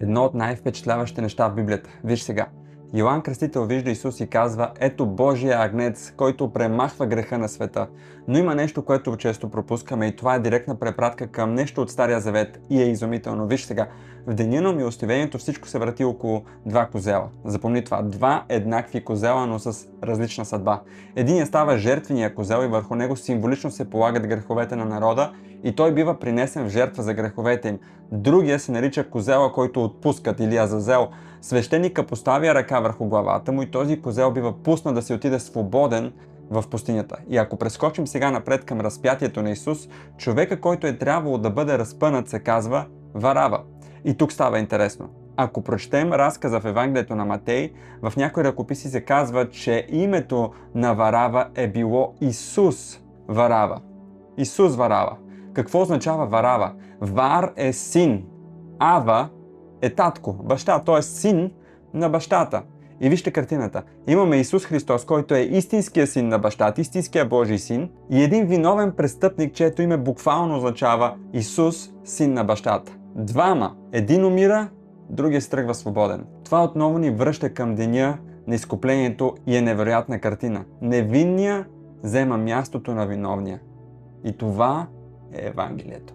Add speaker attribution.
Speaker 1: Едно от най-впечатляващите неща в Библията. Виж сега. Йоан Кръстител вижда Исус и казва: ето Божия агнец, който премахва греха на света. Но има нещо, което често пропускаме, и това е директна препратка към нещо от Стария Завет и е изумително. Виж сега. В деня на милостивението всичко се върти около два козела. Запомни това. Два еднакви козела, но с различна съдба. Единият става жертвения козел и върху него символично се полагат греховете на народа и той бива принесен в жертва за греховете им. Другия се нарича козела, който отпускат, или Азазел. Свещеника поставя ръка върху главата му и този козел бива пуснат да се отиде свободен в пустинята. И ако прескочим сега напред към разпятието на Исус, човека, който е трябвало да бъде разпънат, се казва Варава. И тук става интересно. Ако прочетем разказа в Евангелието на Матей, в някои ръкописи се казва, че името на Варава е било Исус Варава. Исус Варава. Какво означава Варава? Вар е син. Ава е татко, баща, т.е. син на бащата. И вижте картината. Имаме Исус Христос, който е истинския син на бащата, истинския Божий син, и един виновен престъпник, чието име буквално означава Исус, син на бащата. Двама. Един умира, другия се тръгва свободен. Това отново ни връща към деня на изкуплението и е невероятна картина. Невинния взема мястото на виновния. И това е Евангелието.